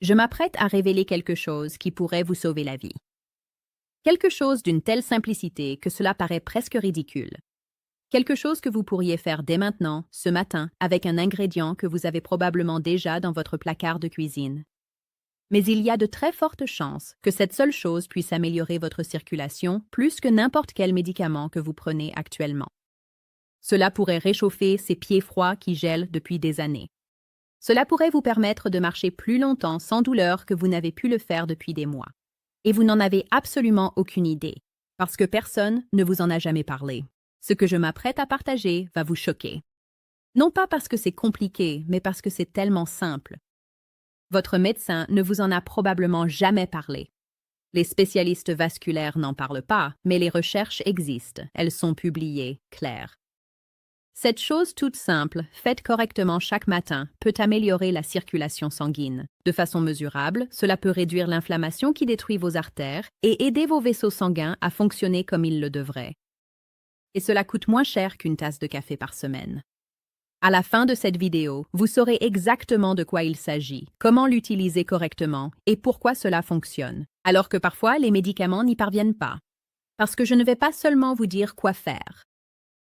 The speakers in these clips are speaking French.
Je m'apprête à révéler quelque chose qui pourrait vous sauver la vie. Quelque chose d'une telle simplicité que cela paraît presque ridicule. Quelque chose que vous pourriez faire dès maintenant, ce matin, avec un ingrédient que vous avez probablement déjà dans votre placard de cuisine. Mais il y a de très fortes chances que cette seule chose puisse améliorer votre circulation plus que n'importe quel médicament que vous prenez actuellement. Cela pourrait réchauffer ces pieds froids qui gèlent depuis des années. Cela pourrait vous permettre de marcher plus longtemps sans douleur que vous n'avez pu le faire depuis des mois. Et vous n'en avez absolument aucune idée, parce que personne ne vous en a jamais parlé. Ce que je m'apprête à partager va vous choquer. Non pas parce que c'est compliqué, mais parce que c'est tellement simple. Votre médecin ne vous en a probablement jamais parlé. Les spécialistes vasculaires n'en parlent pas, mais les recherches existent, elles sont publiées, claires. Cette chose toute simple, faite correctement chaque matin, peut améliorer la circulation sanguine. De façon mesurable, cela peut réduire l'inflammation qui détruit vos artères et aider vos vaisseaux sanguins à fonctionner comme ils le devraient. Et cela coûte moins cher qu'une tasse de café par semaine. À la fin de cette vidéo, vous saurez exactement de quoi il s'agit, comment l'utiliser correctement et pourquoi cela fonctionne, alors que parfois les médicaments n'y parviennent pas. Parce que je ne vais pas seulement vous dire quoi faire.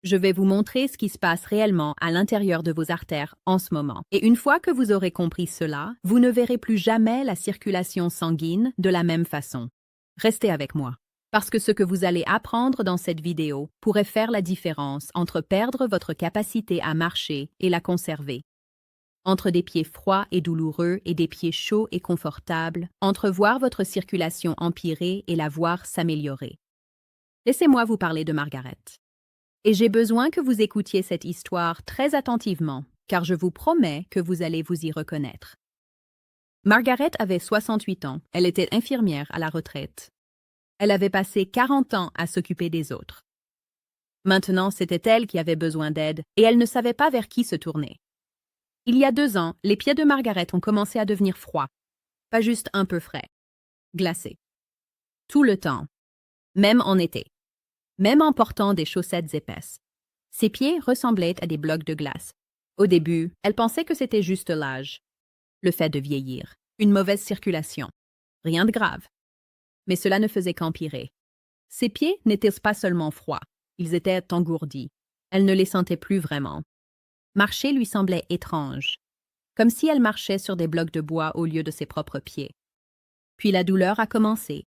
Je vais vous montrer ce qui se passe réellement à l'intérieur de vos artères en ce moment. Et une fois que vous aurez compris cela, vous ne verrez plus jamais la circulation sanguine de la même façon. Restez avec moi, parce que ce que vous allez apprendre dans cette vidéo pourrait faire la différence entre perdre votre capacité à marcher et la conserver. Entre des pieds froids et douloureux et des pieds chauds et confortables, entre voir votre circulation empirer et la voir s'améliorer. Laissez-moi vous parler de Margaret. Et j'ai besoin que vous écoutiez cette histoire très attentivement, car je vous promets que vous allez vous y reconnaître. Margaret avait 68 ans, elle était infirmière à la retraite. Elle avait passé 40 ans à s'occuper des autres. Maintenant, c'était elle qui avait besoin d'aide, et elle ne savait pas vers qui se tourner. Il y a 2 ans, les pieds de Margaret ont commencé à devenir froids, pas juste un peu frais, glacés. Tout le temps, même en été. Même en portant des chaussettes épaisses. Ses pieds ressemblaient à des blocs de glace. Au début, elle pensait que c'était juste l'âge, le fait de vieillir, une mauvaise circulation. Rien de grave. Mais cela ne faisait qu'empirer. Ses pieds n'étaient pas seulement froids, ils étaient engourdis. Elle ne les sentait plus vraiment. Marcher lui semblait étrange, comme si elle marchait sur des blocs de bois au lieu de ses propres pieds. Puis la douleur a commencé.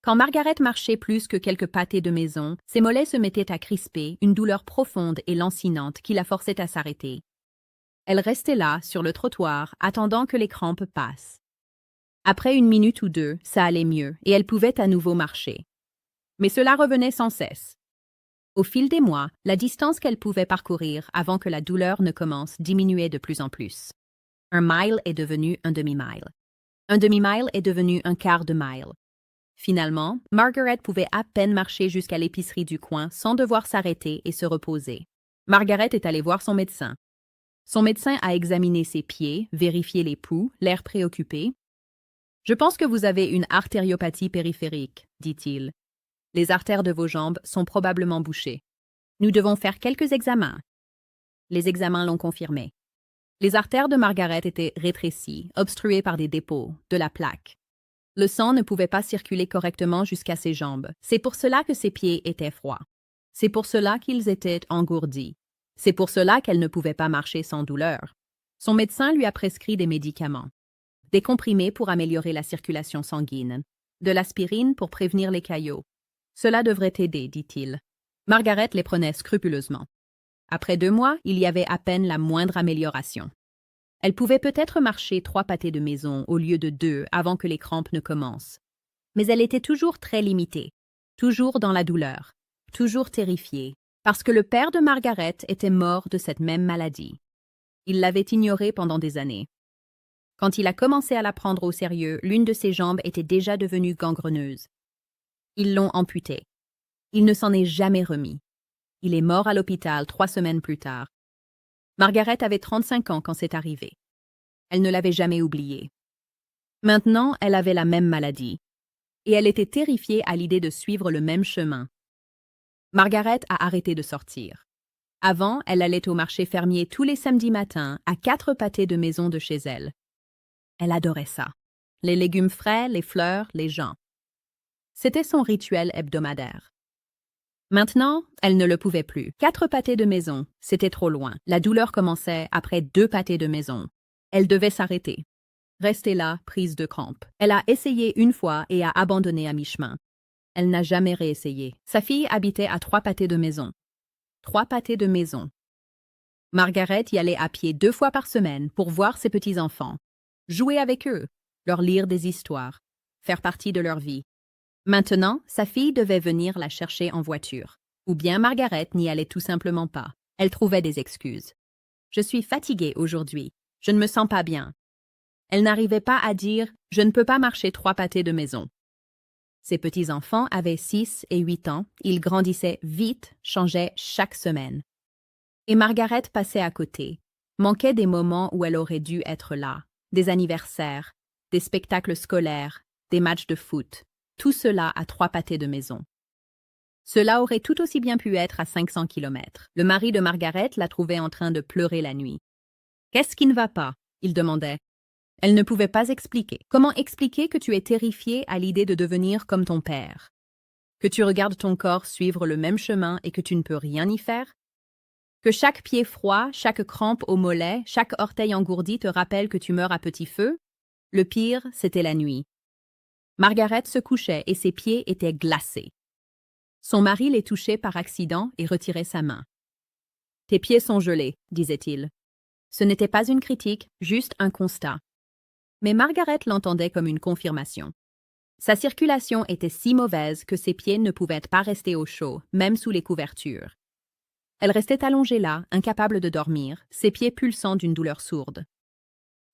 Quand Margaret marchait plus que quelques pâtés de maison, ses mollets se mettaient à crisper, une douleur profonde et lancinante qui la forçait à s'arrêter. Elle restait là, sur le trottoir, attendant que les crampes passent. Après 1 minute ou 2, ça allait mieux, et elle pouvait à nouveau marcher. Mais cela revenait sans cesse. Au fil des mois, la distance qu'elle pouvait parcourir avant que la douleur ne commence diminuait de plus en plus. 1 mile est devenu un demi-mile. Un demi-mile est devenu un quart de mile. Finalement, Margaret pouvait à peine marcher jusqu'à l'épicerie du coin sans devoir s'arrêter et se reposer. Margaret est allée voir son médecin. Son médecin a examiné ses pieds, vérifié les pouls, l'air préoccupé. « Je pense que vous avez une artériopathie périphérique, dit-il. Les artères de vos jambes sont probablement bouchées. Nous devons faire quelques examens. » Les examens l'ont confirmé. Les artères de Margaret étaient rétrécies, obstruées par des dépôts, de la plaque. Le sang ne pouvait pas circuler correctement jusqu'à ses jambes. C'est pour cela que ses pieds étaient froids. C'est pour cela qu'ils étaient engourdis. C'est pour cela qu'elle ne pouvait pas marcher sans douleur. Son médecin lui a prescrit des médicaments. Des comprimés pour améliorer la circulation sanguine. De l'aspirine pour prévenir les caillots. Cela devrait aider, dit-il. Margaret les prenait scrupuleusement. Après 2 mois, il y avait à peine la moindre amélioration. Elle pouvait peut-être marcher 3 pâtés de maison au lieu de 2 avant que les crampes ne commencent. Mais elle était toujours très limitée, toujours dans la douleur, toujours terrifiée, parce que le père de Margaret était mort de cette même maladie. Il l'avait ignorée pendant des années. Quand il a commencé à la prendre au sérieux, l'une de ses jambes était déjà devenue gangreneuse. Ils l'ont amputée. Il ne s'en est jamais remis. Il est mort à l'hôpital 3 semaines plus tard. Margaret avait 35 ans quand c'est arrivé. Elle ne l'avait jamais oublié. Maintenant, elle avait la même maladie. Et elle était terrifiée à l'idée de suivre le même chemin. Margaret a arrêté de sortir. Avant, elle allait au marché fermier tous les samedis matins, à 4 pâtés de maison de chez elle. Elle adorait ça. les légumes frais, les fleurs, les gens. C'était son rituel hebdomadaire. Maintenant, elle ne le pouvait plus. 4 pâtés de maison, c'était trop loin. La douleur commençait après 2 pâtés de maison. Elle devait s'arrêter. Rester là, prise de crampes. Elle a essayé une fois et a abandonné à mi-chemin. Elle n'a jamais réessayé. Sa fille habitait à 3 pâtés de maison. 3 pâtés de maison. Margaret y allait à pied 2 fois par semaine pour voir ses petits-enfants, jouer avec eux, leur lire des histoires, faire partie de leur vie. Maintenant, sa fille devait venir la chercher en voiture. Ou bien Margaret n'y allait tout simplement pas. Elle trouvait des excuses. « Je suis fatiguée aujourd'hui. Je ne me sens pas bien. » Elle n'arrivait pas à dire « Je ne peux pas marcher 3 pâtés de maison. » Ses petits-enfants avaient 6 et 8 ans. Ils grandissaient vite, changeaient chaque semaine. Et Margaret passait à côté, manquait des moments où elle aurait dû être là, des anniversaires, des spectacles scolaires, des matchs de foot, tout cela à 3 pâtés de maison. Cela aurait tout aussi bien pu être à 500 kilomètres. Le mari de Margaret la trouvait en train de pleurer la nuit. « Qu'est-ce qui ne va pas ?» il demandait. Elle ne pouvait pas expliquer. Comment expliquer que tu es terrifiée à l'idée de devenir comme ton père? Que tu regardes ton corps suivre le même chemin et que tu ne peux rien y faire? Que chaque pied froid, chaque crampe au mollet, chaque orteil engourdi te rappelle que tu meurs à petit feu? Le pire, c'était la nuit. Margaret se couchait et ses pieds étaient glacés. Son mari les touchait par accident et retirait sa main. « Tes pieds sont gelés, disait-il. Ce n'était pas une critique, juste un constat. Mais Margaret l'entendait comme une confirmation. Sa circulation était si mauvaise que ses pieds ne pouvaient pas rester au chaud, même sous les couvertures. Elle restait allongée là, incapable de dormir, ses pieds pulsant d'une douleur sourde.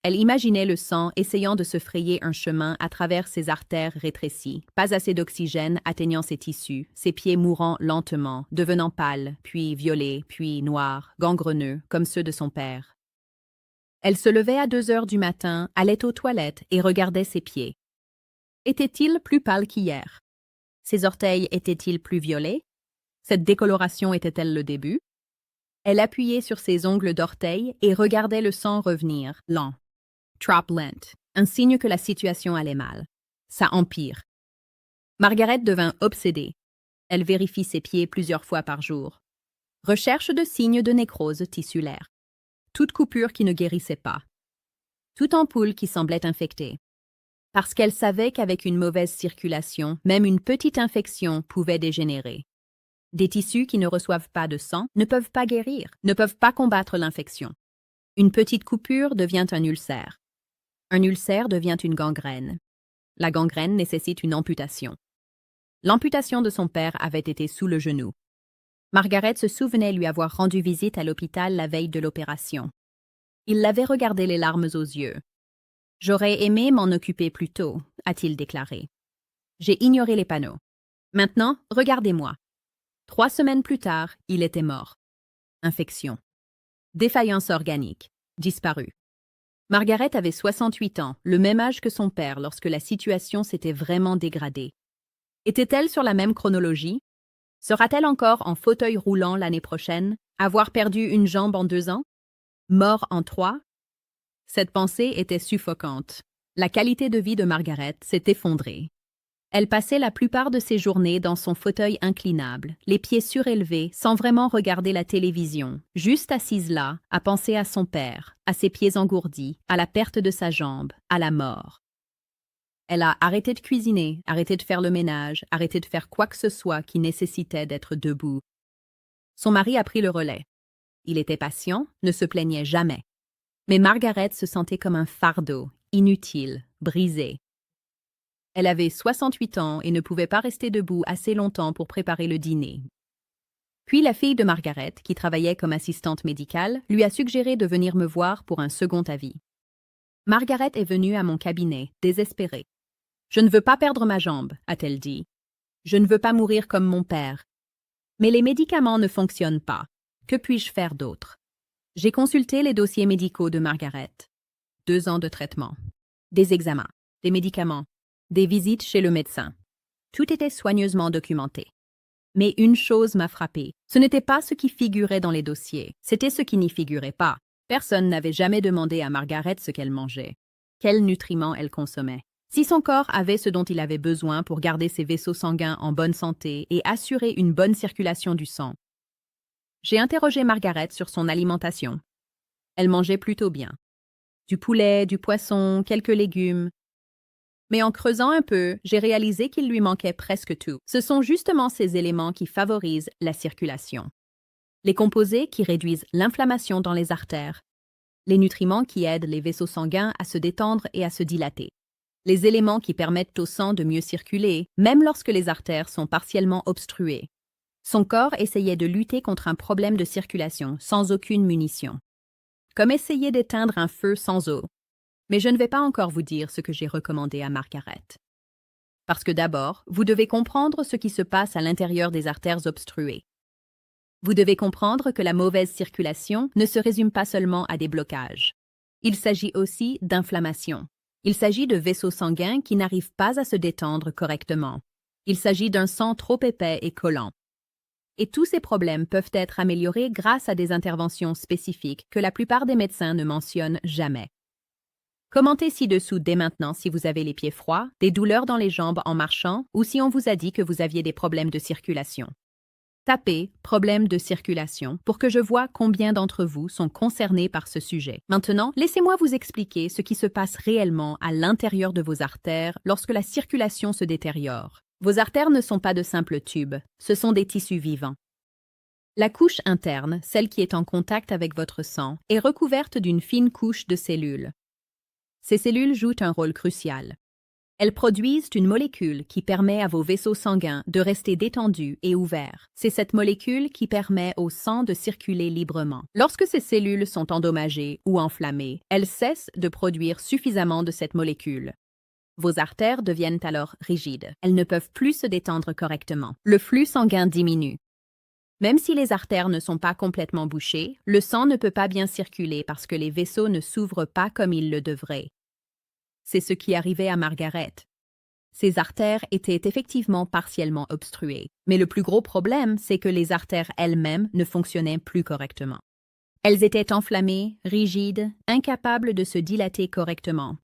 Elle imaginait le sang essayant de se frayer un chemin à travers ses artères rétrécies, pas assez d'oxygène atteignant ses tissus, ses pieds mourant lentement, devenant pâles, puis violets, puis noirs, gangreneux, comme ceux de son père. Elle se levait à 2 heures du matin, allait aux toilettes et regardait ses pieds. Étaient-ils plus pâles qu'hier? Ses orteils étaient-ils plus violets? Cette décoloration était-elle le début? Elle appuyait sur ses ongles d'orteil et regardait le sang revenir, lent. Trop lent, un signe que la situation allait mal. Ça empire. Margaret devint obsédée. Elle vérifie ses pieds plusieurs fois par jour. Recherche de signes de nécrose tissulaire. Toute coupure qui ne guérissait pas. Toute ampoule qui semblait infectée. Parce qu'elle savait qu'avec une mauvaise circulation, même une petite infection pouvait dégénérer. Des tissus qui ne reçoivent pas de sang ne peuvent pas guérir, ne peuvent pas combattre l'infection. Une petite coupure devient un ulcère. Un ulcère devient une gangrène. La gangrène nécessite une amputation. L'amputation de son père avait été sous le genou. Margaret se souvenait lui avoir rendu visite à l'hôpital la veille de l'opération. Il l'avait regardé les larmes aux yeux. « J'aurais aimé m'en occuper plus tôt », a-t-il déclaré. « J'ai ignoré les panneaux. Maintenant, regardez-moi. » 3 semaines plus tard, il était mort. Infection. Défaillance organique. Disparu. Margaret avait 68 ans, le même âge que son père lorsque la situation s'était vraiment dégradée. Était-elle sur la même chronologie? Sera-t-elle encore en fauteuil roulant l'année prochaine? Avoir perdu une jambe en 2 ans? Mort en 3? Cette pensée était suffocante. La qualité de vie de Margaret s'est effondrée. Elle passait la plupart de ses journées dans son fauteuil inclinable, les pieds surélevés, sans vraiment regarder la télévision, juste assise là, à penser à son père, à ses pieds engourdis, à la perte de sa jambe, à la mort. Elle a arrêté de cuisiner, arrêté de faire le ménage, arrêté de faire quoi que ce soit qui nécessitait d'être debout. Son mari a pris le relais. Il était patient, ne se plaignait jamais. Mais Margaret se sentait comme un fardeau, inutile, brisé. Elle avait 68 ans et ne pouvait pas rester debout assez longtemps pour préparer le dîner. Puis la fille de Margaret, qui travaillait comme assistante médicale, lui a suggéré de venir me voir pour un second avis. Margaret est venue à mon cabinet, désespérée. « Je ne veux pas perdre ma jambe », a-t-elle dit. « Je ne veux pas mourir comme mon père. Mais les médicaments ne fonctionnent pas. Que puis-je faire d'autre ?» J'ai consulté les dossiers médicaux de Margaret. 2 ans de traitement, des examens, des médicaments, des visites chez le médecin. Tout était soigneusement documenté. Mais une chose m'a frappée. Ce n'était pas ce qui figurait dans les dossiers, c'était ce qui n'y figurait pas. Personne n'avait jamais demandé à Margaret ce qu'elle mangeait, quels nutriments elle consommait. Si son corps avait ce dont il avait besoin pour garder ses vaisseaux sanguins en bonne santé et assurer une bonne circulation du sang. J'ai interrogé Margaret sur son alimentation. Elle mangeait plutôt bien. Du poulet, du poisson, quelques légumes. Mais en creusant un peu, j'ai réalisé qu'il lui manquait presque tout. Ce sont justement ces éléments qui favorisent la circulation. Les composés qui réduisent l'inflammation dans les artères. Les nutriments qui aident les vaisseaux sanguins à se détendre et à se dilater. Les éléments qui permettent au sang de mieux circuler, même lorsque les artères sont partiellement obstruées. Son corps essayait de lutter contre un problème de circulation sans aucune munition. Comme essayer d'éteindre un feu sans eau. Mais je ne vais pas encore vous dire ce que j'ai recommandé à Margaret. Parce que d'abord, vous devez comprendre ce qui se passe à l'intérieur des artères obstruées. Vous devez comprendre que la mauvaise circulation ne se résume pas seulement à des blocages. Il s'agit aussi d'inflammation. Il s'agit de vaisseaux sanguins qui n'arrivent pas à se détendre correctement. Il s'agit d'un sang trop épais et collant. Et tous ces problèmes peuvent être améliorés grâce à des interventions spécifiques que la plupart des médecins ne mentionnent jamais. Commentez ci-dessous dès maintenant si vous avez les pieds froids, des douleurs dans les jambes en marchant ou si on vous a dit que vous aviez des problèmes de circulation. Tapez « problème de circulation » pour que je vois combien d'entre vous sont concernés par ce sujet. Maintenant, laissez-moi vous expliquer ce qui se passe réellement à l'intérieur de vos artères lorsque la circulation se détériore. Vos artères ne sont pas de simples tubes, ce sont des tissus vivants. La couche interne, celle qui est en contact avec votre sang, est recouverte d'une fine couche de cellules. Ces cellules jouent un rôle crucial. Elles produisent une molécule qui permet à vos vaisseaux sanguins de rester détendus et ouverts. C'est cette molécule qui permet au sang de circuler librement. Lorsque ces cellules sont endommagées ou enflammées, elles cessent de produire suffisamment de cette molécule. Vos artères deviennent alors rigides. Elles ne peuvent plus se détendre correctement. Le flux sanguin diminue. Même si les artères ne sont pas complètement bouchées, le sang ne peut pas bien circuler parce que les vaisseaux ne s'ouvrent pas comme ils le devraient. C'est ce qui arrivait à Margaret. Ses artères étaient effectivement partiellement obstruées, mais le plus gros problème, c'est que les artères elles-mêmes ne fonctionnaient plus correctement. Elles étaient enflammées, rigides, incapables de se dilater correctement.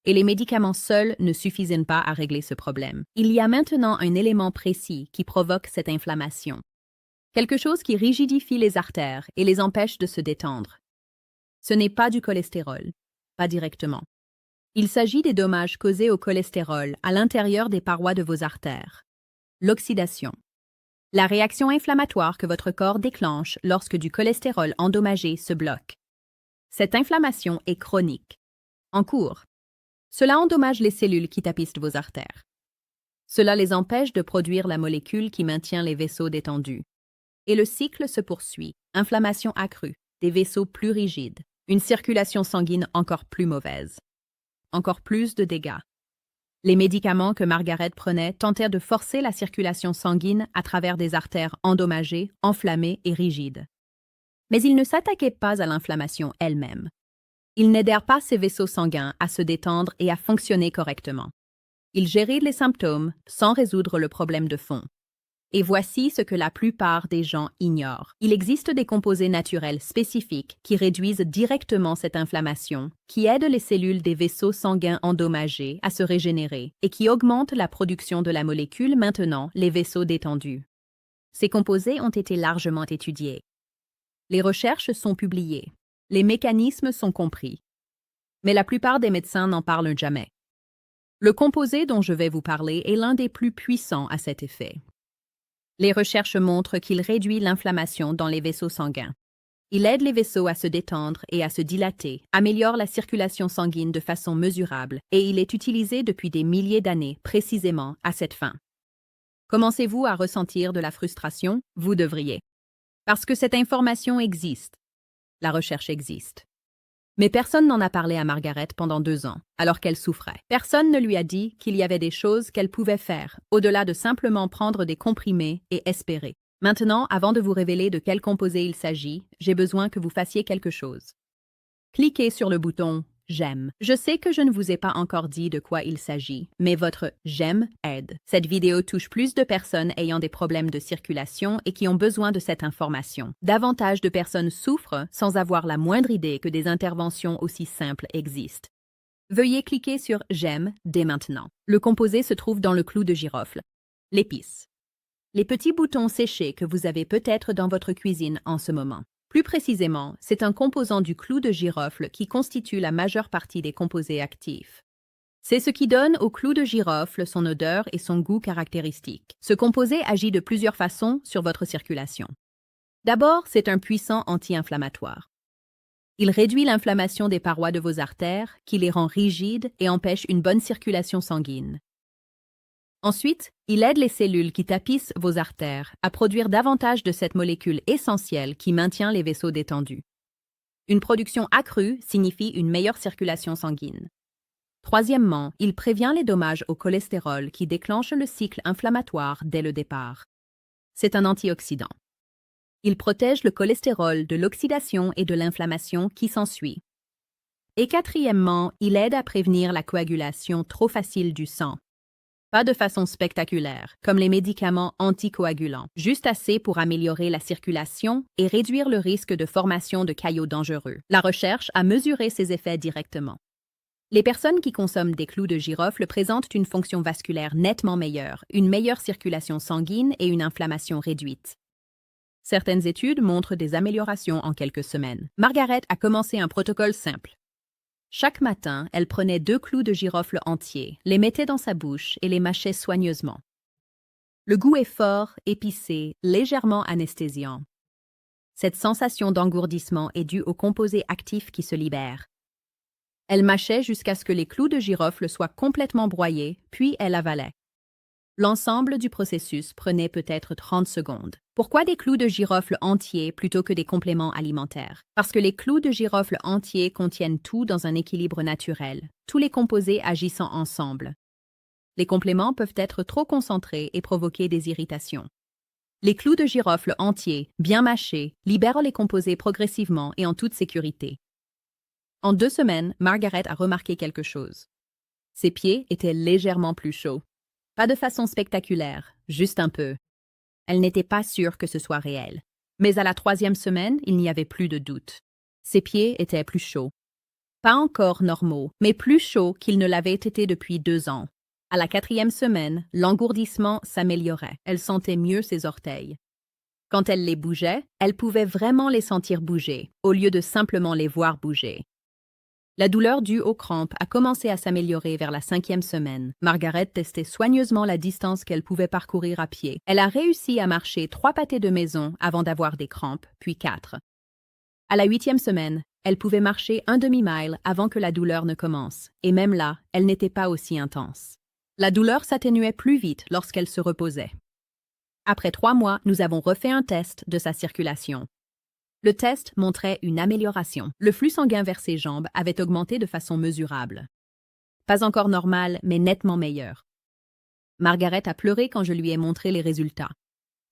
Et les médicaments seuls ne suffisaient pas à régler ce problème. Il y a maintenant un élément précis qui provoque cette inflammation. Quelque chose qui rigidifie les artères et les empêche de se détendre. Ce n'est pas du cholestérol, pas directement. Il s'agit des dommages causés au cholestérol à l'intérieur des parois de vos artères. L'oxydation. La réaction inflammatoire que votre corps déclenche lorsque du cholestérol endommagé se bloque. Cette inflammation est chronique, en cours. Cela endommage les cellules qui tapissent vos artères. Cela les empêche de produire la molécule qui maintient les vaisseaux détendus. Et le cycle se poursuit. Inflammation accrue, des vaisseaux plus rigides, une circulation sanguine encore plus mauvaise. Encore plus de dégâts. Les médicaments que Margaret prenait tentèrent de forcer la circulation sanguine à travers des artères endommagées, enflammées et rigides. Mais ils ne s'attaquaient pas à l'inflammation elle-même. Ils n'aidèrent pas ces vaisseaux sanguins à se détendre et à fonctionner correctement. Ils géraient les symptômes sans résoudre le problème de fond. Et voici ce que la plupart des gens ignorent. Il existe des composés naturels spécifiques qui réduisent directement cette inflammation, qui aident les cellules des vaisseaux sanguins endommagés à se régénérer et qui augmentent la production de la molécule maintenant les vaisseaux détendus. Ces composés ont été largement étudiés. Les recherches sont publiées. Les mécanismes sont compris. Mais la plupart des médecins n'en parlent jamais. Le composé dont je vais vous parler est l'un des plus puissants à cet effet. Les recherches montrent qu'il réduit l'inflammation dans les vaisseaux sanguins. Il aide les vaisseaux à se détendre et à se dilater, améliore la circulation sanguine de façon mesurable et il est utilisé depuis des milliers d'années précisément à cette fin. Commencez-vous à ressentir de la frustration? Vous devriez. Parce que cette information existe. La recherche existe. Mais personne n'en a parlé à Margaret pendant 2 ans, alors qu'elle souffrait. Personne ne lui a dit qu'il y avait des choses qu'elle pouvait faire, au-delà de simplement prendre des comprimés et espérer. Maintenant, avant de vous révéler de quel composé il s'agit, j'ai besoin que vous fassiez quelque chose. Cliquez sur le bouton « J'aime ». Je sais que je ne vous ai pas encore dit de quoi il s'agit, mais votre « J'aime » aide. Cette vidéo touche plus de personnes ayant des problèmes de circulation et qui ont besoin de cette information. Davantage de personnes souffrent sans avoir la moindre idée que des interventions aussi simples existent. Veuillez cliquer sur J'aime dès maintenant. Le composé se trouve dans le clou de girofle. L'épice. Les petits boutons séchés que vous avez peut-être dans votre cuisine en ce moment. Plus précisément, c'est un composant du clou de girofle qui constitue la majeure partie des composés actifs. C'est ce qui donne au clou de girofle son odeur et son goût caractéristiques. Ce composé agit de plusieurs façons sur votre circulation. D'abord, c'est un puissant anti-inflammatoire. Il réduit l'inflammation des parois de vos artères, qui les rend rigides et empêche une bonne circulation sanguine. Ensuite, il aide les cellules qui tapissent vos artères à produire davantage de cette molécule essentielle qui maintient les vaisseaux détendus. Une production accrue signifie une meilleure circulation sanguine. Troisièmement, il prévient les dommages au cholestérol qui déclenchent le cycle inflammatoire dès le départ. C'est un antioxydant. Il protège le cholestérol de l'oxydation et de l'inflammation qui s'ensuit. Et quatrièmement, il aide à prévenir la coagulation trop facile du sang. Pas de façon spectaculaire, comme les médicaments anticoagulants, juste assez pour améliorer la circulation et réduire le risque de formation de caillots dangereux. La recherche a mesuré ces effets directement. Les personnes qui consomment des clous de girofle présentent une fonction vasculaire nettement meilleure, une meilleure circulation sanguine et une inflammation réduite. Certaines études montrent des améliorations en quelques semaines. Margaret a commencé un protocole simple. Chaque matin, elle prenait 2 clous de girofle entiers, les mettait dans sa bouche et les mâchait soigneusement. Le goût est fort, épicé, légèrement anesthésiant. Cette sensation d'engourdissement est due aux composés actifs qui se libèrent. Elle mâchait jusqu'à ce que les clous de girofle soient complètement broyés, puis elle avalait. L'ensemble du processus prenait peut-être 30 secondes. Pourquoi des clous de girofle entiers plutôt que des compléments alimentaires? Parce que les clous de girofle entiers contiennent tout dans un équilibre naturel, tous les composés agissant ensemble. Les compléments peuvent être trop concentrés et provoquer des irritations. Les clous de girofle entiers, bien mâchés, libèrent les composés progressivement et en toute sécurité. En 2 semaines, Margaret a remarqué quelque chose. Ses pieds étaient légèrement plus chauds. Pas de façon spectaculaire, juste un peu. Elle n'était pas sûre que ce soit réel. Mais à la 3e semaine, il n'y avait plus de doute. Ses pieds étaient plus chauds. Pas encore normaux, mais plus chauds qu'ils ne l'avaient été depuis 2 ans. À la 4e semaine, l'engourdissement s'améliorait. Elle sentait mieux ses orteils. Quand elle les bougeait, elle pouvait vraiment les sentir bouger, au lieu de simplement les voir bouger. La douleur due aux crampes a commencé à s'améliorer vers la 5e semaine. Margaret testait soigneusement la distance qu'elle pouvait parcourir à pied. Elle a réussi à marcher 3 pâtés de maison avant d'avoir des crampes, puis 4. À la 8e semaine, elle pouvait marcher un demi-mile avant que la douleur ne commence, et même là, elle n'était pas aussi intense. La douleur s'atténuait plus vite lorsqu'elle se reposait. Après 3 mois, nous avons refait un test de sa circulation. Le test montrait une amélioration. Le flux sanguin vers ses jambes avait augmenté de façon mesurable. Pas encore normal, mais nettement meilleur. Margaret a pleuré quand je lui ai montré les résultats.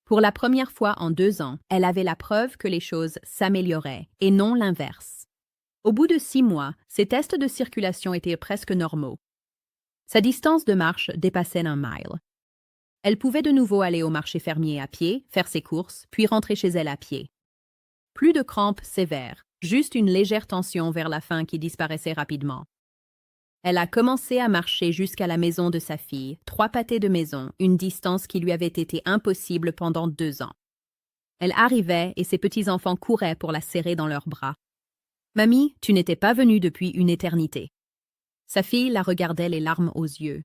Pour la première fois en 2 ans, elle avait la preuve que les choses s'amélioraient, et non l'inverse. Au bout de 6 mois, ses tests de circulation étaient presque normaux. Sa distance de marche dépassait un mile. Elle pouvait de nouveau aller au marché fermier à pied, faire ses courses, puis rentrer chez elle à pied. Plus de crampes sévères, juste une légère tension vers la fin qui disparaissait rapidement. Elle a commencé à marcher jusqu'à la maison de sa fille, 3 pâtés de maison, une distance qui lui avait été impossible pendant 2 ans. Elle arrivait et ses petits-enfants couraient pour la serrer dans leurs bras. « Mamie, tu n'étais pas venue depuis une éternité. » Sa fille la regardait les larmes aux yeux.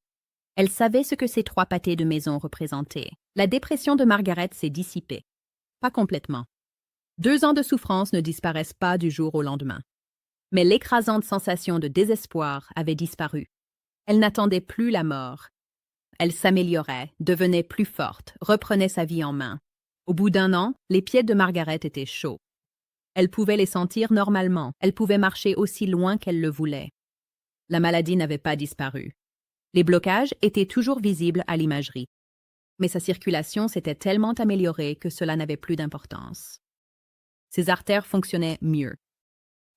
Elle savait ce que ces 3 pâtés de maison représentaient. La dépression de Margaret s'est dissipée. Pas complètement. 2 ans de souffrance ne disparaissent pas du jour au lendemain. Mais l'écrasante sensation de désespoir avait disparu. Elle n'attendait plus la mort. Elle s'améliorait, devenait plus forte, reprenait sa vie en main. Au bout d'1 an, les pieds de Margaret étaient chauds. Elle pouvait les sentir normalement. Elle pouvait marcher aussi loin qu'elle le voulait. La maladie n'avait pas disparu. Les blocages étaient toujours visibles à l'imagerie. Mais sa circulation s'était tellement améliorée que cela n'avait plus d'importance. Ses artères fonctionnaient mieux.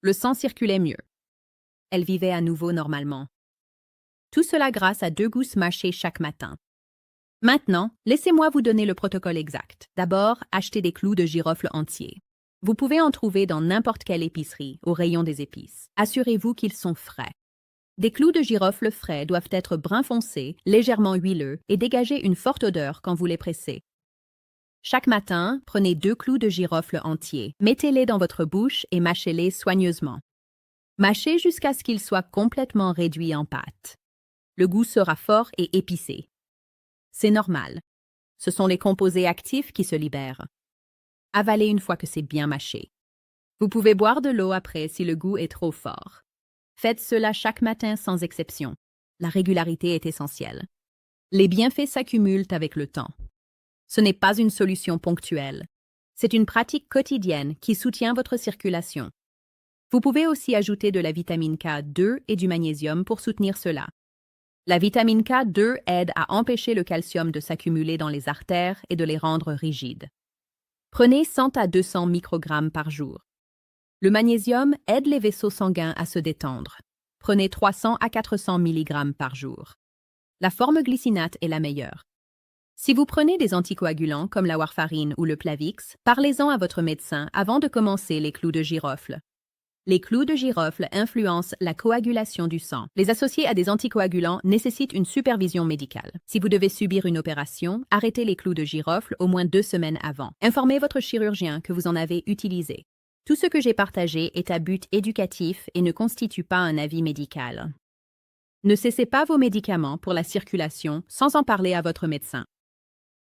Le sang circulait mieux. Elle vivait à nouveau normalement. Tout cela grâce à 2 gousses mâchées chaque matin. Maintenant, laissez-moi vous donner le protocole exact. D'abord, achetez des clous de girofle entiers. Vous pouvez en trouver dans n'importe quelle épicerie, au rayon des épices. Assurez-vous qu'ils sont frais. Des clous de girofle frais doivent être brun foncé, légèrement huileux et dégager une forte odeur quand vous les pressez. Chaque matin, prenez 2 clous de girofle entiers, mettez-les dans votre bouche et mâchez-les soigneusement. Mâchez jusqu'à ce qu'ils soient complètement réduits en pâte. Le goût sera fort et épicé. C'est normal. Ce sont les composés actifs qui se libèrent. Avalez une fois que c'est bien mâché. Vous pouvez boire de l'eau après si le goût est trop fort. Faites cela chaque matin sans exception. La régularité est essentielle. Les bienfaits s'accumulent avec le temps. Ce n'est pas une solution ponctuelle. C'est une pratique quotidienne qui soutient votre circulation. Vous pouvez aussi ajouter de la vitamine K2 et du magnésium pour soutenir cela. La vitamine K2 aide à empêcher le calcium de s'accumuler dans les artères et de les rendre rigides. Prenez 100 à 200 microgrammes par jour. Le magnésium aide les vaisseaux sanguins à se détendre. Prenez 300 à 400 mg par jour. La forme glycinate est la meilleure. Si vous prenez des anticoagulants comme la warfarine ou le Plavix, parlez-en à votre médecin avant de commencer les clous de girofle. Les clous de girofle influencent la coagulation du sang. Les associés à des anticoagulants nécessitent une supervision médicale. Si vous devez subir une opération, arrêtez les clous de girofle au moins 2 semaines avant. Informez votre chirurgien que vous en avez utilisé. Tout ce que j'ai partagé est à but éducatif et ne constitue pas un avis médical. Ne cessez pas vos médicaments pour la circulation sans en parler à votre médecin.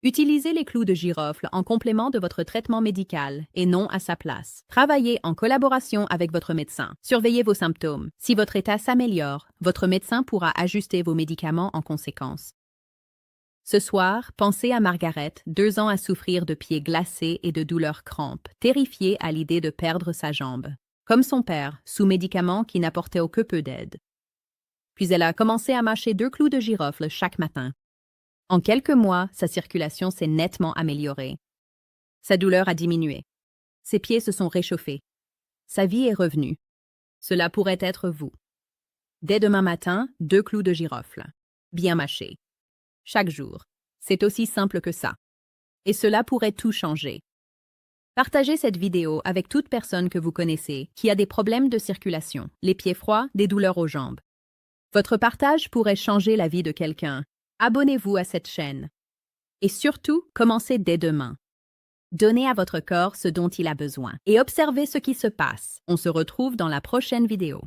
Utilisez les clous de girofle en complément de votre traitement médical et non à sa place. Travaillez en collaboration avec votre médecin. Surveillez vos symptômes. Si votre état s'améliore, votre médecin pourra ajuster vos médicaments en conséquence. Ce soir, pensez à Margaret, 2 ans à souffrir de pieds glacés et de douleurs crampes, terrifiée à l'idée de perdre sa jambe. Comme son père, sous médicaments qui n'apportaient que peu d'aide. Puis elle a commencé à mâcher 2 clous de girofle chaque matin. En quelques mois, sa circulation s'est nettement améliorée. Sa douleur a diminué. Ses pieds se sont réchauffés. Sa vie est revenue. Cela pourrait être vous. Dès demain matin, 2 clous de girofle. Bien mâchés. Chaque jour. C'est aussi simple que ça. Et cela pourrait tout changer. Partagez cette vidéo avec toute personne que vous connaissez qui a des problèmes de circulation, les pieds froids, des douleurs aux jambes. Votre partage pourrait changer la vie de quelqu'un. Abonnez-vous à cette chaîne. Et surtout, commencez dès demain. Donnez à votre corps ce dont il a besoin et observez ce qui se passe. On se retrouve dans la prochaine vidéo.